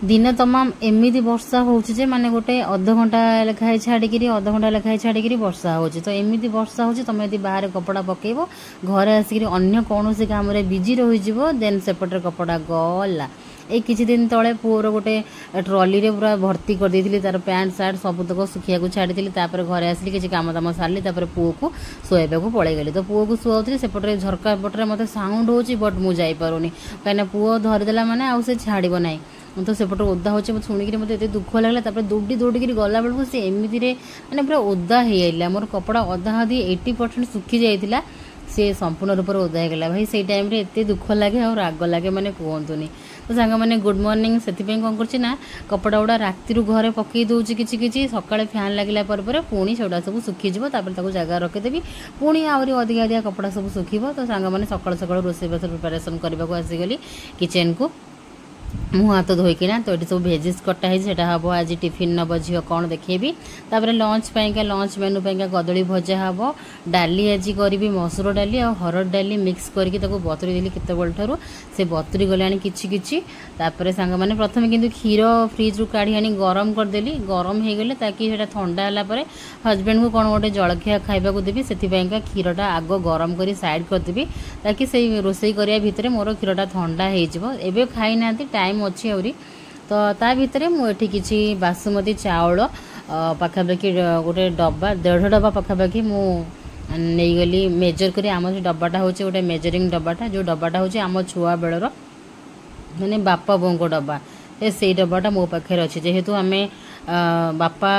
दिन तमाम एमती वर्षा होचे माने गोटे अध घंटा लेखाएं छाड़ी अध घंटा लेखाएं छाड़ी वर्षा हो तो एमती वर्षा हो तुम यदि बाहर कपड़ा पकेब घर आसिक अन्य कौन काम बिजी रही देन सेपटे कपड़ा गला ए किछि दिन तले पुअर गोटे ट्रॉली रे पूरा भर्ती कर देथिली तार पैंट सार्ट सबुतक सुखिया को छाड़ी तापर घरे आसिली किछि काम दाम सारली तापर पुओ को सोएबा को पळै गेली तो पुओ को सुआउथली सेपटे झरका पटरे मते साउंड होची बट मु जाई पारुनी काइना पुओ धरि देला माने आउ से छाड़ीबो नाही तो सेपटे ओदा होचे मत शुणिक मत एत दुख लगला तापर दौड़ी दौड़ी गला बेलू से एमती माने पूरा ओदा हो जाइला मोर कपड़ा अधा अधी 80% सुखी जाइतिला से संपूर्ण रूप से ओदा होगा भाई से टाइम रे एत दुख लगे और राग लगे मैंने कहतुनि तो सांग मैंने गुड मॉर्निंग से कौन कर कपड़ा गुड़ा राति घरे पकई दूसरी किसी सकाଳେ फैन लगे पुणी से सब सुखीज जगह रखीदेवी पुणी आहरी अधिका अधिका कपड़ा सब सुखीब तो सांग मैंने सकाल सकाल रोषे बास प्रिपेरेसन करने को आसीगली किचन को मुँह हाथ धोईकिना तो ये सब भेजिज कटाई से हम आज टिफिन नब झील कौन देखेबी तापर लंच पाइका लंच मेनू पाइका कदली भजा हम डाली आज करी मसूर डाली और हरड़ डाली मिक्स करके बतुरी देली केत ठार से बतुरी गलानी किछि तापर सांग मैंने प्रथम किंतु क्षीर फ्रिज रू काढ़ी आनी गरम करदेली गरम हो गले ताकि सेटा ठंडा है हजबैंड को कौन गोटे जलखिया खाइबा देवी से क्षीरटा आग गरम कर साइड करदेवी ताकि से रोसई करिया भितर मोर क्षीरटा ठंडा हो खाई ना टाइम अच्छी आहरी तो ता भितर मुझे किसी बासुमती चाउल पाखापाखि गोटे डब्बा 1.5 डब्बा पाखापाखि नहीं गली मेजर करी आम डब्बाटा हूँ गोटे मेजरिंग डब्बाटा जो डब्बाटा हूँ आम छुआ बेलर मैंने बापा बों को डब्बा से डब्बाटा मो पाखे अच्छे जेहेतु आम बापा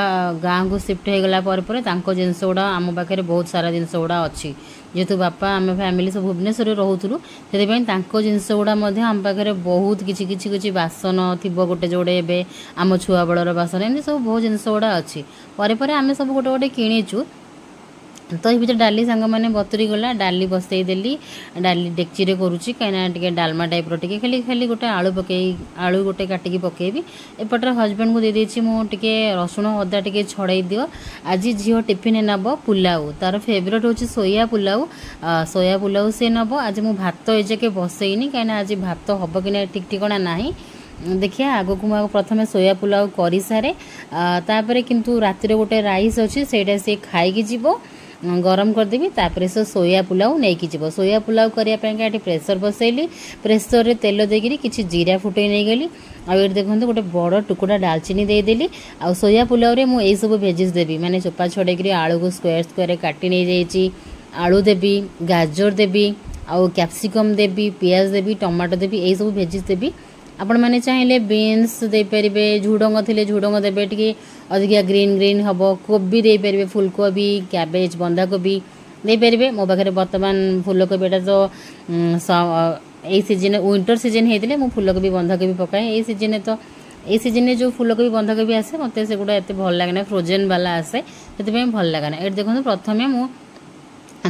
गाँव को शिफ्ट हो गला जिनस गुड़ा आम पाखे बहुत सारा जिनस गुड़ा अच्छी जेहेतु बापा आम फैमिली सब भुवनेश्वर रोलु से जिनस गुड़ा आम पाखे बहुत किसी किसी किसी बासन थी गोटे जोड़े ए आम छुआ बेलर बासन एमती सब बहुत जिनस गुड़ा अच्छी पर आम सब गोटे गोटे किणीचु तो ये भर डाली सांग मैंने बतुरी गला डाली बसई देली डाली डेक्ची रे करुच्ची कहीं डालमा टाइप रे खाली खाली गोटे आलू पकई आलू गोटे काटिकी पकेबी एपटर हजबैंड को देदेछि मुझे रसुण अदा टे छड़ाई दियो आज झील टिफिन नब पुलाव तार फेवरेट होची सोया पुलाव से नब आज मु भात एजाके बसईनी कहीं आज भात हम कि ठीक ठिकाना ना देखिए आग को मुझे प्रथम सोया पुलाव कर सारे तापर किंतु राति गोटे राइस अच्छी से सी खाई जीव गरम करदेवी तापर से सोया पुलाव नहीं कि जीव सोया पुलाव करने प्रेसर बसैली प्रेसर रे तेल देकरी किसी जीरा फुटई नहीं गली आउ देखो गोटे बड़ टुकुड़ा डालचीनी देदेली आ सोया पुलाव रे मु एई सब भेजिज देवी माने चोपा छड़े आलू को स्क्वायर स्क्वायर काटी नहीं जाइए आलू देवी गाजर देवी आउ कैप्सिकम देवी पियाज देवी टमाटो देवी यही सब भेजिज देवी आपण मैंने चाहिए बीन्स दे पारे झुडंग थे झुडंग देवे टी अधिका ग्रीन ग्रीन हम कोबी दे पारे फुलकोबी कैबेज बंधाकोबी दे पारे मो पाखे बर्तमान फुलकोबीटा तो यही सीजन विंटर सीजन होते मुझे फुलकोबी बंधाकोबी पकाए यही सीजन तो ये सीजन जो फुलकोबी बंधाकोबी आसे मत से गुड़ा एत भल लगे फ्रोजेन वाला आसे से भल लगे ये देखो प्रथम मु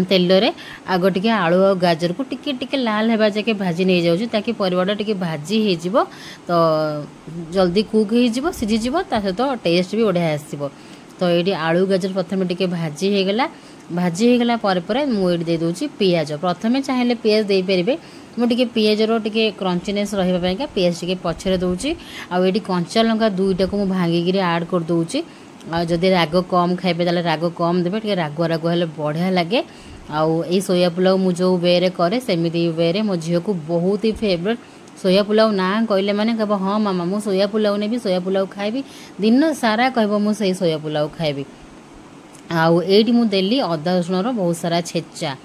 तेल रे आग टिके आलू और गाजर को टिके टिके लाल होगा जाके भाजी नहीं जाऊँ ताकि परिवाटा टिके भाजी हो तो जल्दी कुक हो सीझीज सहित टेस्ट भी बढ़िया आसो तो ये आलू गाजर प्रथम टिके भाजी होगला मुझे दे दूची पियाज प्रथम चाहिए पियाज दे पारे मुझे पियाजर टिके क्रंचीनेस रहा पियाज टिके पछरे दूची आड़ी कंचा लंका दुईटा को भांगिकी आड कर दूची जदि राग कम खाइबे ताले राग कम देवे टे रागुआ रागुआ हेल्ले बढ़िया लगे आउ सोया पुलाव मु जो वे रे करे सेमिति वे रे मो झील को बहुत ही फेवरेट सोया पुलाव ना कहले माने कहब हाँ मामा मु सोया पुलाव नेबी सोया पुलाव खाइबी दिन सारा कहब मु सही सोया पुलाव खाइबी आउ एठी मु देली अदा रसुण बहुत सारा छेचा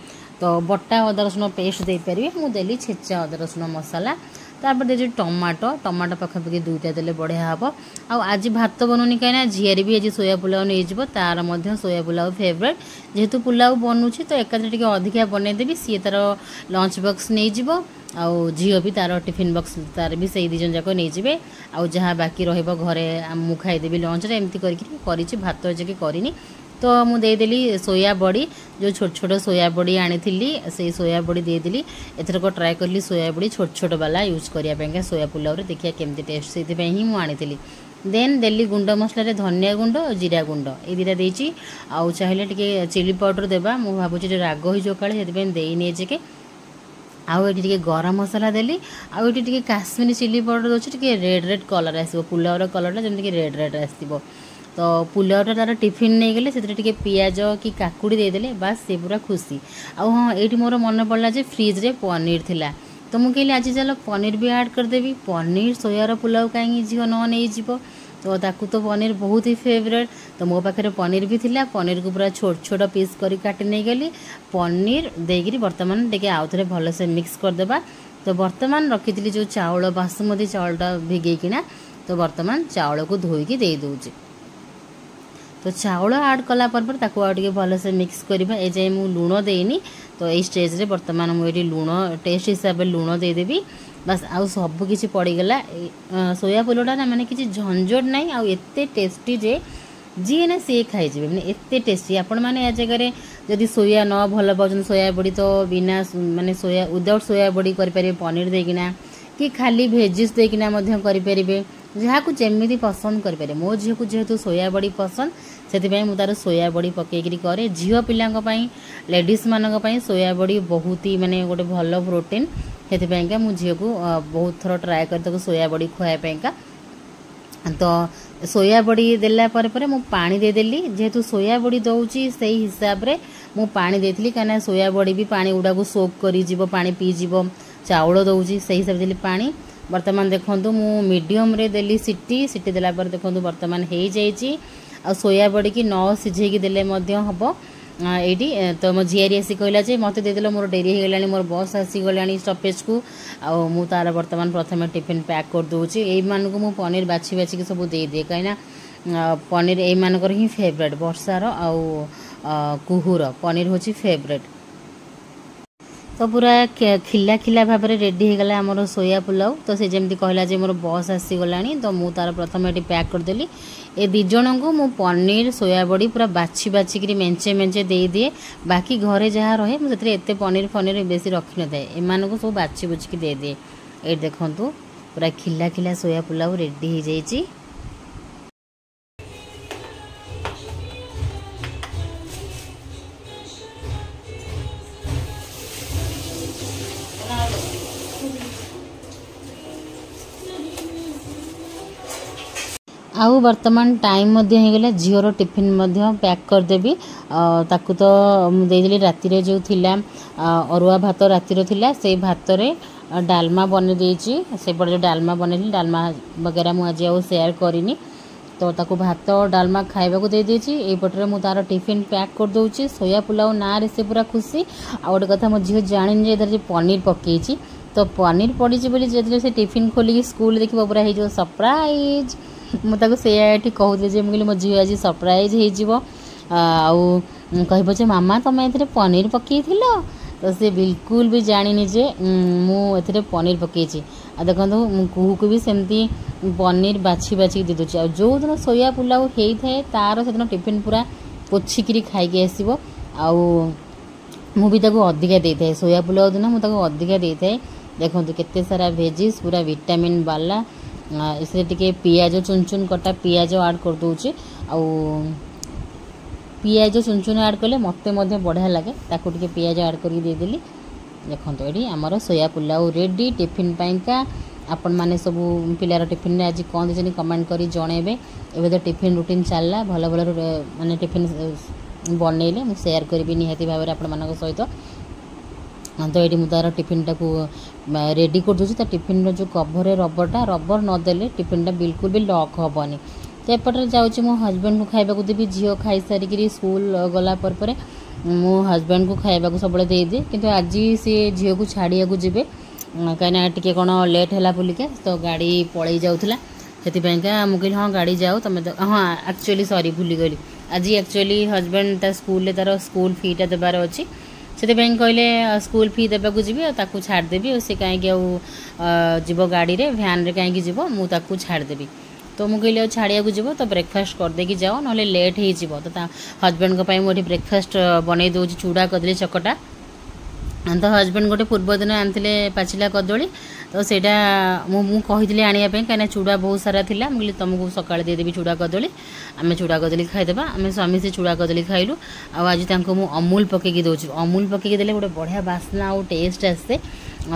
तो बटा अदा रसुण पेस्ट दे पारे मु देली छेचा अदा रसुण मसाला तापर दे टमाटो पाखापाखि दुईटा देले बढ़िया हम आज भात बनूनी कहीं झीआरी भी आज सोया पुलाव नहीं तार सोया पुलाव फेवरेट जेहेतु पुलाव बनूची तो एकादे टिके अधिका बनईदेवी सी तार लंच बॉक्स नहीं जीव आउ झील भी तार टिफिन बॉक्स तार भी से दिजन जाक नहीं जाए आउ जहाँ बाकी रहिबो घरे मु खाइदेवी लंच रे एमती करके भात जाके करनी तो मुदेली सोया बड़ी जो छोट छोट सोया बड़ी आनी से सोया बड़ी देदेली एथरक ट्राए कली सोया बड़ी छोट छोट वाला यूज करने सोया पुलाव रे देखिए केमती टेस्ट से ही मुझे देन देली गुंड मसला रे धनिया गुंड और जीरा गुंड ये दुटा देची आउ चाहिए टिके चिली पाउडर देबा मु भाबुची राग हो जो काले से देनी जे आउ ये गरम मसला देली आउ ये काश्मीरी चिली पाउडर दूसरी टे रेड रेड कलर आसो पुलावर कलरटा जमीक रेड रेड आसो तो पुलावटा तार टिफिन नहीं गले से पियाज कि काकुड़ी देदेले बास से पूरा खुशी आउ हाँ ये मोर मन पड़ा जे फ्रिज रे पनीर थिला तो मुझे कहली आज चलो पनीर भी ऐड करदेवी पनीर सोयार पुलाव कहीं झील न नहीं तो ताकू तो पनीर बहुत ही फेवरेट तो मो पाखे पनीर भी थिला पनीर को पूरा छोट छोट पीस कर काटी नहीं गली पनीर देकर बर्तमान टे आउ थे भलसे मिक्स करदेबा तो बर्तमान रखी जो चाउल बासमती चाउलटा भिगेकिना तो बर्तमान चाउल को धोईकी दे दूची तो चाउल ऐड कला पर ताकू आउ टे भलसे मिक्स करवा ए जाए मु लुण देनी तो ये स्टेज रे बर्तमान मुझे लुण टेस्ट हिसाब से लुण देदेवी बस आउ सब किसी पड़गला सोया पुलावटा ना माने किसी झंझट नहीं आउ एते टेस्टी जे जी ना सी खाईजे मैंने एते टेस्टी आपण मैंने या जगह जदि सोया न भल पाउछन सोया बड़ी तो बिना माने सोया विदाउट सोया बड़ी करें पनीर देकिना कि खाली भेजिस देकिना करें जहाँ को जमी पसंद करें मो झील को जेहेतु सोया बड़ी पसंद से मुझे सोया बड़ी पकईकरी करे झील पिलांई लेडीज मानी सोया बड़ी बहुत ही माने गोटे भल प्रोटीन से मु झील को बहुत थर ट्राए कर सोया बड़ी खुआपाइका तो सोया बड़ी देला पर मु पानी देदेली जेहेतु सोया बड़ी दौची से हिसाब रे मु पानी देती कहीं सोया बड़ी भी पानी गुड़ा को सोक कर पानी पीजीव चाउल दौची से हिसाब से पानी बर्तमान देखूँ मु मीडियम रे देली सिटी देला पर देखूँ बर्तमान हो जाइए आ सोया बड़ी की न सिझेकी देले हम ये तो मो झीआरी आसी कहला जे मत देदेल मोर डेरी हो गलानी मोर बस आसीगला स्टपेज को आउ तार बर्तमान प्रथम टिफिन पैक कर दूची यही मानक मु पनीर बाछी बाछिकी सब दे दिए कहीं पनीर यही मानकर ही फेवरेट वर्षार आउ कुहुर पनीर हूँ फेवरेट तो पूरा खिला खिला भाव में रेडी हो गला आमर सोया पुलाव तो से जमी कहला जे मोर बस आसीगला तो मुझे तार प्रथम ये पैक करदेली ए दी जन को मु पनीर सोया बड़ी पूरा बाछी बाछिकी मेंचे मेंचे दे दिए बाकी घरे जहाँ रहे मुझे एत पनीर फनीर बेसी रखी न था एम सब बाछी बुछिकी दे दिए ये देखूँ पूरा खिला खिला सोया पुलाव रेडी हो जाइए आउ वर्तमान टाइम होगला झीवर टिफिन पैक करदेवी ताकू तो देदेली राति जो थिला अरुआ भात रातिर थिला से भात रे डालमा बने देछि सेपटे जो डालमा बनैली डालमा वगैरह मुझे आज आउ शेयर करिनी तो ताकू भात डालमा खाइबा दे देछि ए पटरे मु तार टिफिन पैक कर दउछि सोया पुलाव ना रे से पूरा खुशी आ गोटे कथा मो झील जानिन जे इधर पनीर पकेछि तो पनीर पड़ी बोली जे से टिफिन खोलिकी स्कूल देखिबो पूरा हे जो सरप्राइज मुझे से कहते मुझे मो झी आज सरप्राइज हो कह मामा तुम ए पनीर पकई तो सी बिल्कुल भी जानी जे मुझे पनीर पकई देखो कुहू को भी सेमती पनीर बाछी बाछी दे दूसरी जो दिन सोया पुलाव होता है तार से दिन टिफिन पूरा पोछिकी खाई आसो मुझे अधिका दे था सोया पुलाव दिन मुझे अधिका दे था देखो केते सारा भेजिस पूरा विटामिन वाला इसलिए टिके पियाज चुन चुन कटा पियाज ऐड कर दूची आउ पियाज चुन चुन ऐड कले मते बढ़िया लगे ताकू टिके पियाज ऐड करके दे देली देखो ये आमर सोया पुलाव रेडी टिफिन पाइका आपण माने सब पिलार टिफिन में आज कौन देते कमेंट करी जनइबे एबे तो टिफिन रूटीन चलला भल भल माने टिफिन बनइले मु शेयर करी निहाती भाव में आपण मान सहित तो ये मुझे टिफिन को रेडी कर दूसरी टिफिन जो कभर रबरटा रबर नदेले टिफिन बिल्कुल भी लॉक हेनी तो एपटे जाऊँगी मो हजबैंड को खाइबा देवी झील खाई सारिकी स्कूल गला पर मो हजबैंड को खाइबा सब दे दिए किंतु आज सी झील को छाड़िया जीवे कहीं टी कौन लेट है बोलिका तो गाड़ी पलि जाऊला से मुझे हाँ गाड़ी जाओ तुम हाँ एक्चुअली सॉरी भूली गली आज एक्चुअली हजबैंड स्कूल तार स्कूल फीटा देवार अच्छी से कहले स्कूल फी देवाक जी ताकू छाड़देवी और सी कहीं जीव गाड़ी रे भ्यान रे कहीं जीव मुझे छाड़देवी तो मुझे कहली छाड़िया जीव तो ब्रेकफास्ट करदेकी जाओ ना लेट हो तो हजबैंड को मुझे ब्रेकफास्ट बन दूसरी चूड़ा कदली चकटा तो हजबैंड गोटे पूर्व दिन आनते पाचिला कदली तो सेटा मुझे आने कहीं चूड़ा बहुत सारा थिला मुझे तुमको सकाଳେ देदेवी चूड़ा कदली आम चूड़ा कदली खाईदेबा आम स्वामी से चूड़ा कदली खाइलु आज मुझे अमूल पकईकी दूसरी अमूल पकईकी देले गोटे बढ़िया बास्ना और टेस्ट आसे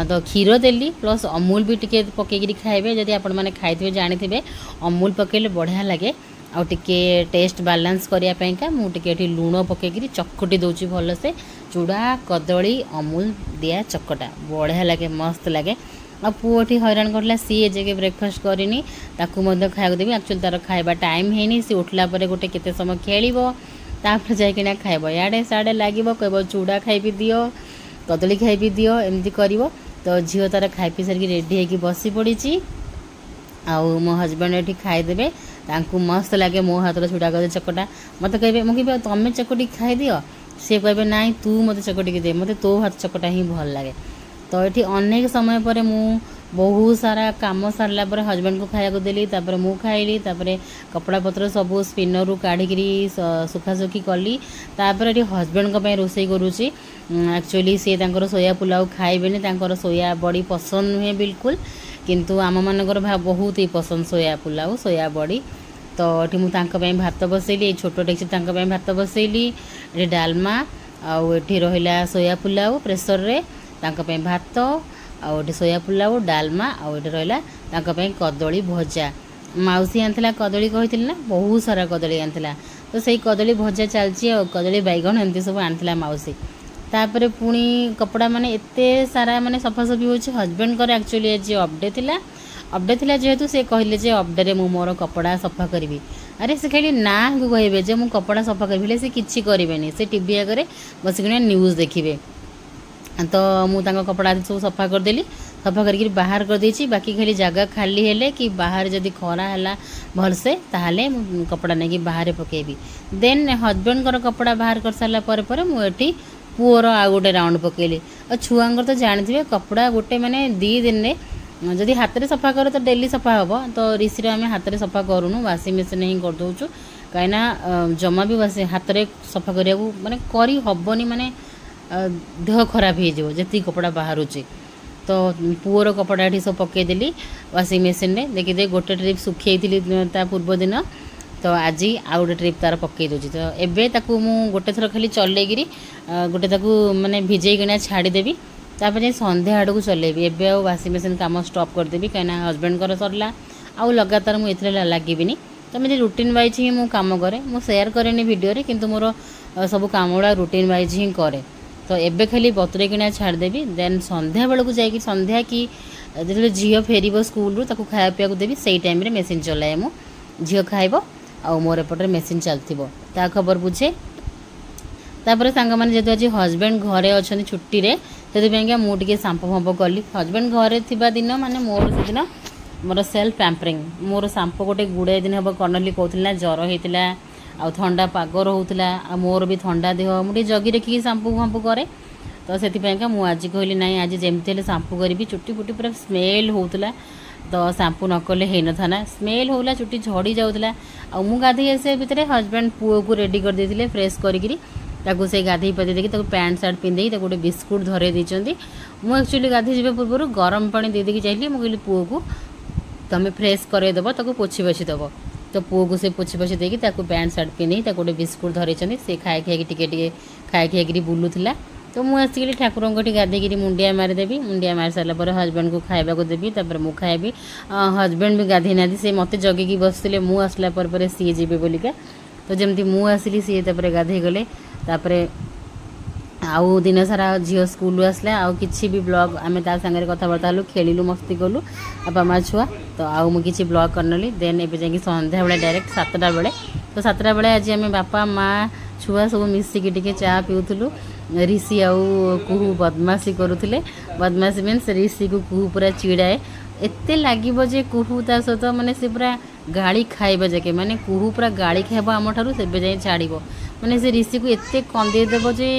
तो क्षीर देली प्लस अमूल भी टिके पकईकि खाइबे जदि आपण मैंने खाई जानी अमूल पकईले बढ़िया लगे आउ टिके टेस्ट बालांस करने मुझे लुण पकईकि चकटी दूची भलसे चूड़ा कदली अमूल दिया चकटा बढ़िया लगे मस्त लगे आ पुओटी हैरान करला सी जे ब्रेकफास्ट करनी खाया देवी एक्चुअली तार खाइबा टाइम है सी उठला गोटे केते समय खेलिबो तापर जाइकिना खाइबो याडे साडे लागिबो कहबो चूड़ा खाइबी दियो कदली खाइबी दियो एमती करिवो तो झील तार खाई पी सारिकी रेडी होगी बसी पड़ी आउ मो हजबैंड ये खाईदे तांकु मस्त लगे मो हाथ चूड़ा कदली चकटा मत कहे मुझे तुम चकटी खाई दियो सी कहे ना तू मत चकटिक दे मत तो हाथ चकटा ही भल लगे तो ये अनेक समय पर मु बहुत सारा काम सारा पर हजबैंड को खाया देली तापर मु खाइली तापर कपड़ा पत्र सब स्पिनर रू काढ़ी सुखासुखी कली तापर ये हजबैंड रोषे करुँची एक्चुअली सी सोया पुलाव खाइबेनी सोया बड़ी पसंद नुहे बिल्कुल किंतु आम मानकर बहुत ही पसंद सोया पुलाव सोया बड़ी तो ये मुझे भात बसैली छोट डेक्ची भात बसैली ये डालमा आउ ये रहा सोया पुलाव प्रेसर रे भात आउ सोया पुलाव डालमा आउ ये रहा कदली भजा मौसी आनी कदली कही ना बहुत सारा कदली आनी तो सही कदली भजा चलती कदली बैगन एमती सब आनी मौसी तापर पुणी कपड़ा माने एते सारा माने सफासफी हो हजबैंड कर एक्चुअली आज अपडे थिला जेहेतु से कहले जे अपडे मु मोर कपड़ा सफा करी अरे से खाली ना को कहबे जे मु कपड़ा सफा करी से किछि करेनि से टीवी आगे बसिक न्यूज देखिए तो मुझे कपड़ा सब सफा करदेली सफा करके बाहर कर देछि बाकी खाली जगह खाली हेले कि बाहर जदि खरा है भलसे ताहले कपड़ा नहीं बाहर पकेबी देन हजबैंड कर कपड़ा बाहर कर सारा पर मुझे पुअर आउ गोटे राउंड पकेली और छुआंकर तो जानते कपड़ा गोटे माने 2 दिन में जदि हाथ में सफा कर तो डेली सफा हम तो रिसी आम हाथ में सफा करूँ वाशिंग मशीन ही करदे कहीं जमा भी हाथ में सफा करा माने करी हबनी माने देह खराब हो जी कपड़ा बाहर तो पुअर कपड़ा ये सब पकईदेली वाशिंग मशीन में देखिए गोटे ट्रिप सुखी पूर्व दिन तो आज आउ गोटे ट्रिप तार पकई दूसरी तो एबे ताकू मु गोटे थर खाली चलैकि गोटे ताकू माने भिजई किना छाड़ीदेवी तापर जाए संध्या आड़ को चलेबी एबे आ वाशिंग मशीन काम स्टॉप करदेवी कहीं हजबैंड कर सरला आउ लगातार मुझे लगे तो मुझे रुटीन वाइज ही मु काम करे मु शेयर करेनि वीडियो किंतु मोर सब काम गुड़ा रुटीन वाइज ही करे तो एबे खाली बतुरे किना छाड़देवी देन संध्या बेलू जाकि संध्या कि जो झील फेर स्कूल रू ताकू खाया पीया देवी से टाइम रे मेसीन चलाए मु झील खाइब आउ मोर एपटे मेसीन चलथिबो ता खबर बुझे तापर सांग माने जेतु आज हजबैंड घरे अच्छा छुट्टी रे से मुझे सांपो फांपो कली हजबैंड घरे थिबा दिन माने मोर से दिन मोर सेल्फ पैम्परिंग मोर सांपो गोटे गुड़ाए दिन हम कर्णली कहूला ज्वर होता आ ठंडा पाग रोला आ मोर भी ठंडा देह मुझे जगी रखिकी सांपो फांपो करे तो से मुझे कहली ना आज जमती सांपो करी चुट्टी फुट्टी पूरा स्मेल होता तो सांपू न कले हो न था स्मेल होला चुट्टी झड़ी जाऊला आ मु गाधे आसे भितर हजबैंड पुओ को रेडी कर देथिले फ्रेश करिकरी ताकू से गाधे पाधे देखिए पैंट सार्ट पिंधे गोटे बिस्कुट धरे देते मुझे एक्चुअली गाधे जावा पूर्व गरम पानी दे देकी चाहिए मुझे पुओ को तुम फ्रेश करदेव ताको पोछी पोछी दब तो पुओ को से पोछी पोछी देकी पैंट सार्ट पिंधे गोटे बिस्कुट धरे से खाए खाई टे खाए खाई बुलूला तो मुझे आसिक ठाकुर गाधेकी मुंडिया मारिदेवी मुंडिया मारी सारापर हजबैंड को खाइबा को देवी तापर मु खाइबी हजबैंड भी गाधे ना से मत जगिकी बसते मु आसला पर सी जी बोलिका तो जमती मु आसिली सी गाधे गले तापर आउ दिन सारा झील स्कूल आसला आउ किसी भी ब्लॉग आम तांगे कथबार्ता हलु खेलु मस्ती कलु बापा माँ छुआ तो आउ मुझे किसी ब्लॉग करनली देन ए जा संध्या बेले डायरेक्ट 7टा बेले तो 7टा बेले आज आम बापा माँ छुआ सब मिसिकी टिके चा पिउथुलु ऋषि आउ कुहू बदमाशी करुले बदमाशी मीन्स ऋषि को कुहू पूरा चिड़ाए एते लगे जे कुहू ता सहित माने से पूरा गाड़ी खाइबा जाके माने कुहू पूरा गाड़ी खाइब आम ठारू से जाए छाड़ माने से ऋषि को एते कंदेदेव जे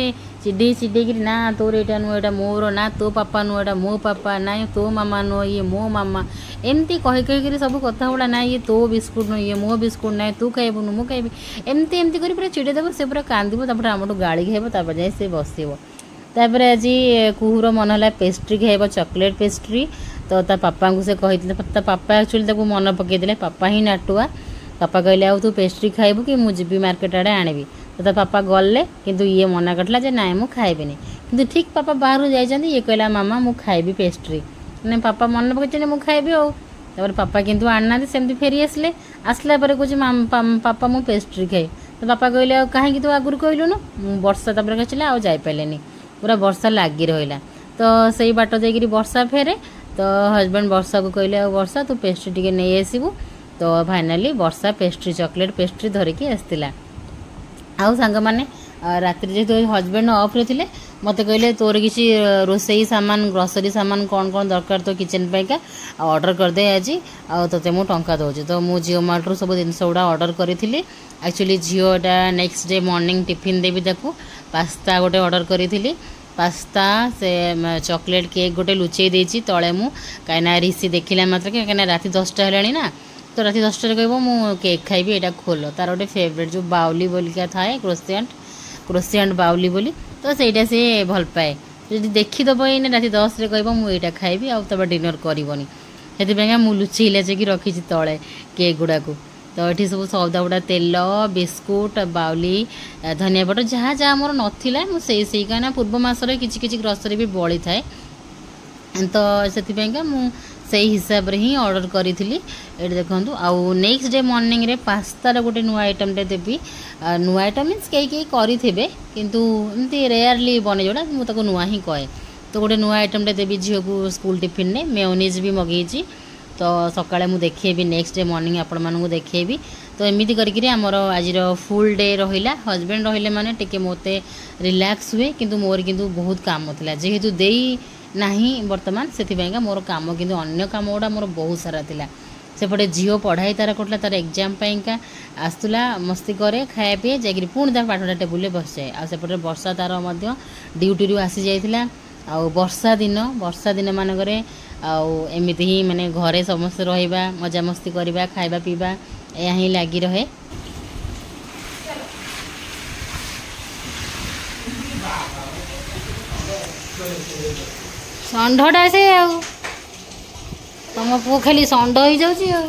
चिड़े चिड़े ना तोर एटा नुह एटा मोर ना तो पापा नुह एटा मो पापा ना तो मामा नुह ये मो मामा एमती कही कहीकि सब कथा गुड़ा ना ये तो बिस्कुट नुह ये मो बिस्कुट ना तू खाइबुनु मु खाइबी एमती एमती कर पूरा चिड़ेदेव से पूरा कांदिब तापर आमठू गाड़ी खाइब तापर जाए से बसिब तापर आज कुहूर मन है पेस्ट्री खाइब चॉकलेट पेस्ट्री तो ता पापा को से कही ता पापा एक्चुअली ताको मन पकईदे पापा ही नाटुआ पापा कहले आउ तू पेस्ट्री खाइबु कि मु जीबी मार्केट आड़े आनिबी तो ता पापा गले किंतु ये मना करला जे नाय मु खाइबेनी କିନ୍ତୁ ଠିକ୍ ପାପା ବାହାରୁ ଯାଇଛନ୍ତି ଇଏ କହିଲା ମାମା ମୁଁ ଖାଇବି ପେଷ୍ଟ୍ରି, ମାନେ ପାପା ମନେ ପକାଇଛନ୍ତି ମୁଁ ଖାଇବି ଆଉ। ତାପରେ ପାପା କିନ୍ତୁ ଆଣିନାହାନ୍ତି, ସେମିତି ଫେରି ଆସିଲେ। ଆସିଲା ପରେ କହୁଛି ପାପା ମୁଁ ପେଷ୍ଟ୍ରି ଖାଇ। ତ ବାପା କହିଲେ ଆଉ କାହିଁକି ତୁ ଆଗରୁ କହିଲୁନୁ। ମୁଁ ବର୍ଷା ତାପରେ ଆସିଲା ଆଉ ଯାଇପାରିଲେନି, ପୁରା ବର୍ଷା ଲାଗି ରହିଲା। ତ ସେଇ ବାଟ ଦେଇକିରି ବର୍ଷା ଫେରେ। ତ ହଜବେଣ୍ଡ ବର୍ଷାକୁ କହିଲେ ଆଉ ବର୍ଷା ତୁ ପେଷ୍ଟ୍ରି ଟିକେ ନେଇ ଆସିବୁ। ତ ଫାଇନାଲି ବର୍ଷା ପେଷ୍ଟ୍ରି ଚକୋଲେଟ୍ ପେଷ୍ଟ୍ରି ଧରିକି ଆସିଥିଲା। ଆଉ ସାଙ୍ଗମାନେ ରାତିରେ ଯେହେତୁ ହଜବେଣ୍ଡ ଅଫ୍ରେ ଥିଲେ ମୋତେ କହିଲେ ତୋର କିଛି ରୋଷେଇ ସାମାନ ଗ୍ରୋସରୀ ସାମାନ କ'ଣ କ'ଣ ଦରକାର ତୋ କିଚେନ୍ ପାଇଁକା ଆଉ ଅର୍ଡ଼ର କରିଦେ ଆଜି, ଆଉ ତୋତେ ମୁଁ ଟଙ୍କା ଦେଉଛି। ତ ମୁଁ ଜିଓ ମାର୍ଟରୁ ସବୁ ଜିନିଷ ଗୁଡ଼ା ଅର୍ଡ଼ର କରିଥିଲି। ଆକ୍ଚୁଆଲି ଝିଅଟା ନେକ୍ସଟ ଡେ ମର୍ଣ୍ଣିଂ ଟିଫିନ୍ ଦେବି ତାକୁ। ପାସ୍ତା ଗୋଟେ ଅର୍ଡ଼ର କରିଥିଲି, ପାସ୍ତା ସେ ଚକୋଲେଟ୍ କେକ୍ ଗୋଟେ ଲୁଚେଇ ଦେଇଛି ତଳେ ମୁଁ, କାହିଁକିନା ରିସି ଦେଖିଲା ମାତ୍ରକେ, କାହିଁକିନା ରାତି 10ଟା ହେଲାଣି ନା, ତ ରାତି 10ଟାରେ କହିବ ମୁଁ କେକ୍ ଖାଇବି ଏଇଟା ଖୋଲ। ତାର ଗୋଟେ ଫେଭରେଟ୍ ଯେଉଁ ବାଉଲି ବୋଲିକା ଥାଏ କ୍ରୋସିଆଣ୍ଟ ବାଉଲି ବୋଲି, ତ ସେଇଟା ସେ ଭଲ ପାଏ। ଯଦି ଦେଖିଦେବ ଏଇନେ ରାତି 10ରେ କହିବ ମୁଁ ଏଇଟା ଖାଇବି ଆଉ ତାପରେ ଡିନର୍ କରିବନି। ସେଥିପାଇଁକା ମୁଁ ଲୁଚେଇ ଲାଚେଇକି ରଖିଛି ତଳେ କେକ୍ ଗୁଡ଼ାକୁ। ତ ଏଠି ସବୁ ସଉଦା ଗୁଡ଼ା ତେଲ, ବିସ୍କୁଟ୍, ବାଉଲି, ଧନିଆ ପତ୍ର ଯାହା ଯାହା ଆମର ନଥିଲା ମୁଁ ସେଇ କାହିଁକିନା ପୂର୍ବ ମାସରେ କିଛି କିଛି ଗ୍ରୋସରୀ ବି ବଳିଥାଏ, ତ ସେଥିପାଇଁକା ମୁଁ ସେଇ ହିସାବରେ ହିଁ ଅର୍ଡ଼ର କରିଥିଲି। ଏଠି ଦେଖନ୍ତୁ। ଆଉ ନେକ୍ସଟ ଡେ ମର୍ଣ୍ଣିଂରେ ପାସ୍ତାର ଗୋଟେ ନୂଆ ଆଇଟମ୍ଟେ ଦେବି। ନୂଆ ଆଇଟମ୍ ମିନ୍ସ କେହି କରିଥିବେ କିନ୍ତୁ ଏମିତି ରେୟାରଲି ବନେ ଯେଉଁଟା ମୁଁ ତାକୁ ନୂଆ ହିଁ କହେ। ତ ଗୋଟେ ନୂଆ ଆଇଟମ୍ଟେ ଦେବି ଝିଅକୁ ସ୍କୁଲ ଟିଫିନ୍ରେ। ମେୟୋନିଜ୍ ବି ମଗେଇଛି, ତ ସକାଳେ ମୁଁ ଦେଖେଇବି, ନେକ୍ସଟ ଡେ ମର୍ଣ୍ଣିଂ ଆପଣମାନଙ୍କୁ ଦେଖେଇବି। ତ ଏମିତି କରିକିରି ଆମର ଆଜିର ଫୁଲ୍ ଡେ ରହିଲା। ହଜବେଣ୍ଡ ରହିଲେ ମାନେ ଟିକେ ମୋତେ ରିଲାକ୍ସ ହୁଏ, କିନ୍ତୁ ମୋର କିନ୍ତୁ ବହୁତ କାମ ଥିଲା ଯେହେତୁ ଦେଇ ନାହିଁ ବର୍ତ୍ତମାନ, ସେଥିପାଇଁକା ମୋର କାମ କିନ୍ତୁ ଅନ୍ୟ କାମ ଗୁଡ଼ା ମୋର ବହୁତ ସାରା ଥିଲା। ସେପଟେ ଝିଅ ପଢ଼ାଇ ତାର କରୁଥିଲା, ତାର ଏକ୍ଜାମ୍ ପାଇଁକା ଆସୁଥିଲା, ମସ୍ତି କରେ, ଖାଇବା ପିଏ, ଯାଇକିରି ପୁଣି ତାର ପାଠଟା ଟେବୁଲରେ ବସିଯାଏ। ଆଉ ସେପଟେ ବର୍ଷା ତାର ମଧ୍ୟ ଡ୍ୟୁଟିରୁ ଆସିଯାଇଥିଲା। ଆଉ ବର୍ଷା ଦିନ ମାନଙ୍କରେ ଆଉ ଏମିତି ହିଁ ମାନେ ଘରେ ସମସ୍ତେ ରହିବା, ମଜାମସ୍ତି କରିବା, ଖାଇବା ପିଇବା ଏହା ହିଁ ଲାଗି ରହେ। ଷଣ୍ଢଟା ସେ ଆଉ ତମ ପୁଅ ଖାଲି ଷଣ୍ଢ ହେଇଯାଉଛି ଆଉ।